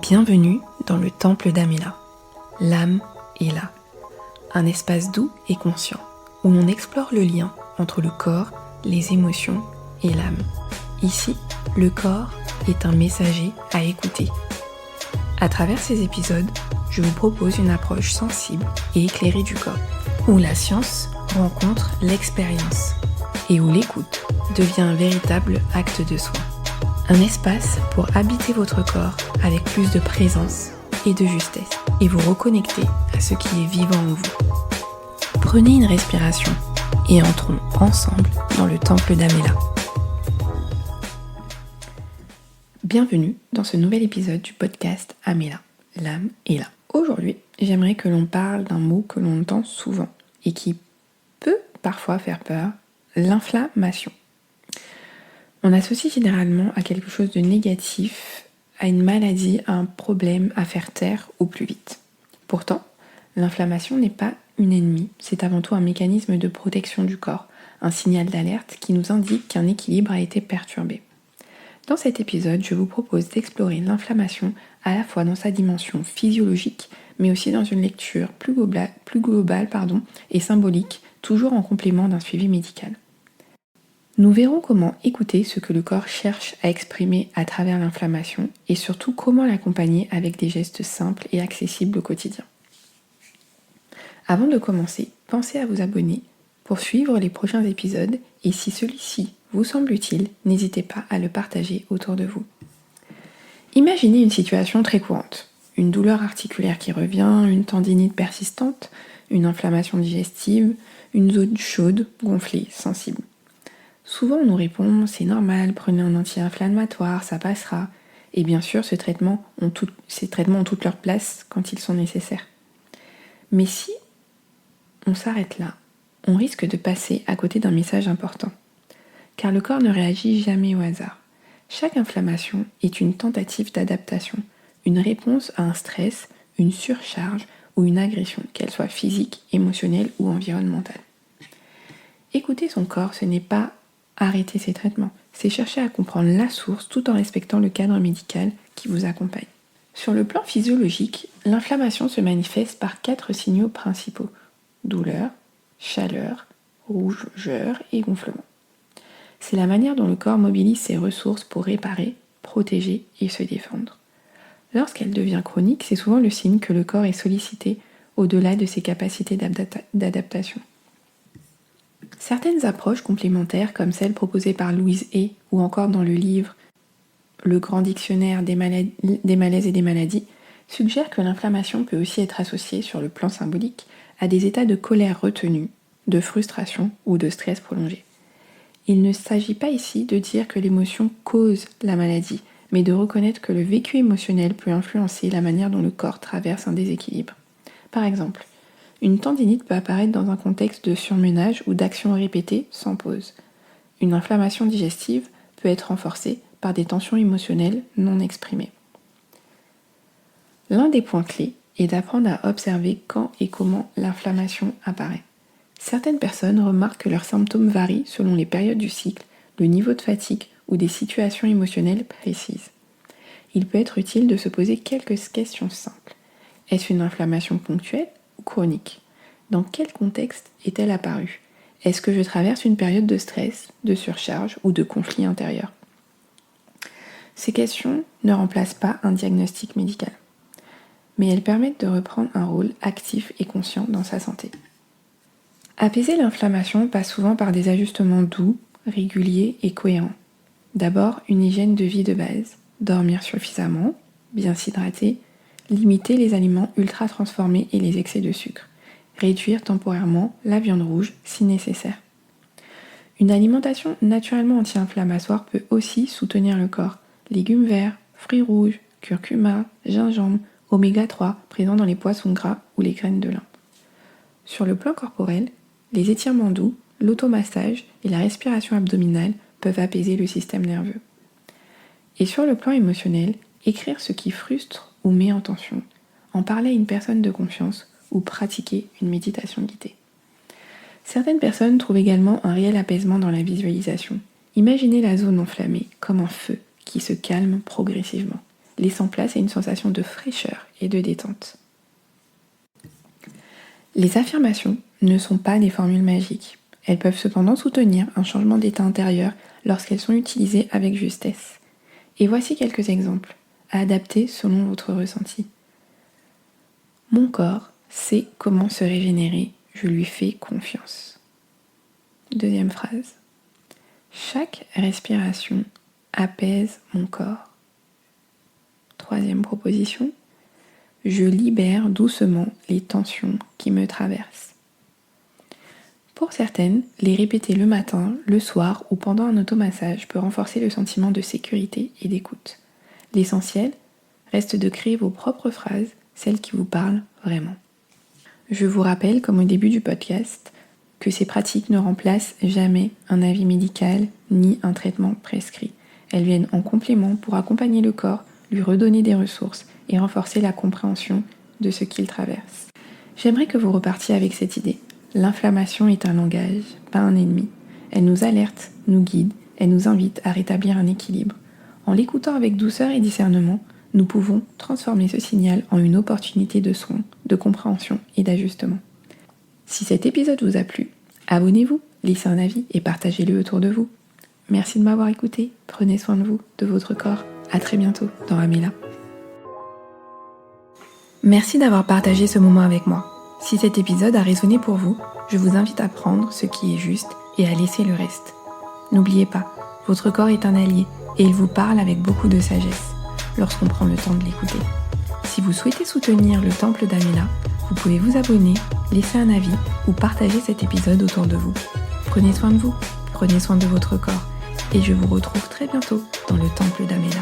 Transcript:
Bienvenue dans le temple d'Amela. L'âme est là. Un espace doux et conscient où l'on explore le lien entre le corps, les émotions et l'âme. Ici, le corps est un messager à écouter. À travers ces épisodes, je vous propose une approche sensible et éclairée du corps, où la science rencontre l'expérience et où l'écoute devient un véritable acte de soin. Un espace pour habiter votre corps avec plus de présence et de justesse et vous reconnecter à ce qui est vivant en vous. Prenez une respiration et entrons ensemble dans le temple d'Amela. Bienvenue dans ce nouvel épisode du podcast Amela, l'âme est là. Aujourd'hui, j'aimerais que l'on parle d'un mot que l'on entend souvent et qui peut parfois faire peur, l'inflammation. On associe généralement à quelque chose de négatif, à une maladie, à un problème à faire taire au plus vite. Pourtant, l'inflammation n'est pas une ennemie, c'est avant tout un mécanisme de protection du corps, un signal d'alerte qui nous indique qu'un équilibre a été perturbé. Dans cet épisode, je vous propose d'explorer l'inflammation à la fois dans sa dimension physiologique, mais aussi dans une lecture plus globale et symbolique, toujours en complément d'un suivi médical. Nous verrons comment écouter ce que le corps cherche à exprimer à travers l'inflammation et surtout comment l'accompagner avec des gestes simples et accessibles au quotidien. Avant de commencer, pensez à vous abonner pour suivre les prochains épisodes et si celui-ci vous semble utile, n'hésitez pas à le partager autour de vous. Imaginez une situation très courante, une douleur articulaire qui revient, une tendinite persistante, une inflammation digestive, une zone chaude, gonflée, sensible. Souvent on nous répond « c'est normal, prenez un anti-inflammatoire, ça passera ». Et bien sûr, ces traitements ont toute leur place quand ils sont nécessaires. Mais si on s'arrête là, on risque de passer à côté d'un message important. Car le corps ne réagit jamais au hasard. Chaque inflammation est une tentative d'adaptation, une réponse à un stress, une surcharge ou une agression, qu'elle soit physique, émotionnelle ou environnementale. Écouter son corps, ce n'est pas arrêter ses traitements, c'est chercher à comprendre la source tout en respectant le cadre médical qui vous accompagne. Sur le plan physiologique, l'inflammation se manifeste par 4 signaux principaux: douleur, chaleur, rougeur et gonflement. C'est la manière dont le corps mobilise ses ressources pour réparer, protéger et se défendre. Lorsqu'elle devient chronique, c'est souvent le signe que le corps est sollicité au-delà de ses capacités d'adaptation. Certaines approches complémentaires, comme celle proposée par Louise Hay ou encore dans le livre Le Grand Dictionnaire des malaises et des maladies, suggèrent que l'inflammation peut aussi être associée sur le plan symbolique à des états de colère retenue, de frustration ou de stress prolongé. Il ne s'agit pas ici de dire que l'émotion cause la maladie, mais de reconnaître que le vécu émotionnel peut influencer la manière dont le corps traverse un déséquilibre. Par exemple, une tendinite peut apparaître dans un contexte de surmenage ou d'action répétée sans pause. Une inflammation digestive peut être renforcée par des tensions émotionnelles non exprimées. L'un des points clés est d'apprendre à observer quand et comment l'inflammation apparaît. Certaines personnes remarquent que leurs symptômes varient selon les périodes du cycle, le niveau de fatigue ou des situations émotionnelles précises. Il peut être utile de se poser quelques questions simples. Est-ce une inflammation ponctuelle ou chronique? Dans quel contexte est-elle apparue? Est-ce que je traverse une période de stress, de surcharge ou de conflit intérieur? Ces questions ne remplacent pas un diagnostic médical, mais elles permettent de reprendre un rôle actif et conscient dans sa santé. Apaiser l'inflammation passe souvent par des ajustements doux, réguliers et cohérents. D'abord, une hygiène de vie de base, dormir suffisamment, bien s'hydrater, limiter les aliments ultra transformés et les excès de sucre, réduire temporairement la viande rouge si nécessaire. Une alimentation naturellement anti-inflammatoire peut aussi soutenir le corps. Légumes verts, fruits rouges, curcuma, gingembre, oméga 3 présents dans les poissons gras ou les graines de lin. Sur le plan corporel, les étirements doux, l'automassage et la respiration abdominale peuvent apaiser le système nerveux. Et sur le plan émotionnel, écrire ce qui frustre ou met en tension, en parler à une personne de confiance ou pratiquer une méditation guidée. Certaines personnes trouvent également un réel apaisement dans la visualisation. Imaginez la zone enflammée comme un feu qui se calme progressivement. laissant place à une sensation de fraîcheur et de détente. Les affirmations ne sont pas des formules magiques. Elles peuvent cependant soutenir un changement d'état intérieur lorsqu'elles sont utilisées avec justesse. Et voici quelques exemples à adapter selon votre ressenti. Mon corps sait comment se régénérer, je lui fais confiance. Deuxième phrase. Chaque respiration apaise mon corps. Troisième proposition. Je libère doucement les tensions qui me traversent. Pour certaines, les répéter le matin, le soir ou pendant un automassage peut renforcer le sentiment de sécurité et d'écoute. L'essentiel reste de créer vos propres phrases, celles qui vous parlent vraiment. Je vous rappelle, comme au début du podcast, que ces pratiques ne remplacent jamais un avis médical ni un traitement prescrit. Elles viennent en complément pour accompagner le corps, lui redonner des ressources et renforcer la compréhension de ce qu'il traverse. J'aimerais que vous repartiez avec cette idée. L'inflammation est un langage, pas un ennemi. Elle nous alerte, nous guide, elle nous invite à rétablir un équilibre. En l'écoutant avec douceur et discernement, nous pouvons transformer ce signal en une opportunité de soin, de compréhension et d'ajustement. Si cet épisode vous a plu, abonnez-vous, laissez un avis et partagez-le autour de vous. Merci de m'avoir écouté, prenez soin de vous, de votre corps. À très bientôt dans Amila. Merci d'avoir partagé ce moment avec moi. Si cet épisode a résonné pour vous, je vous invite à prendre ce qui est juste et à laisser le reste. N'oubliez pas, votre corps est un allié et il vous parle avec beaucoup de sagesse lorsqu'on prend le temps de l'écouter. Si vous souhaitez soutenir le temple d'Amila, vous pouvez vous abonner, laisser un avis ou partager cet épisode autour de vous. Prenez soin de vous, prenez soin de votre corps et je vous retrouve très bientôt dans le temple d'Amila.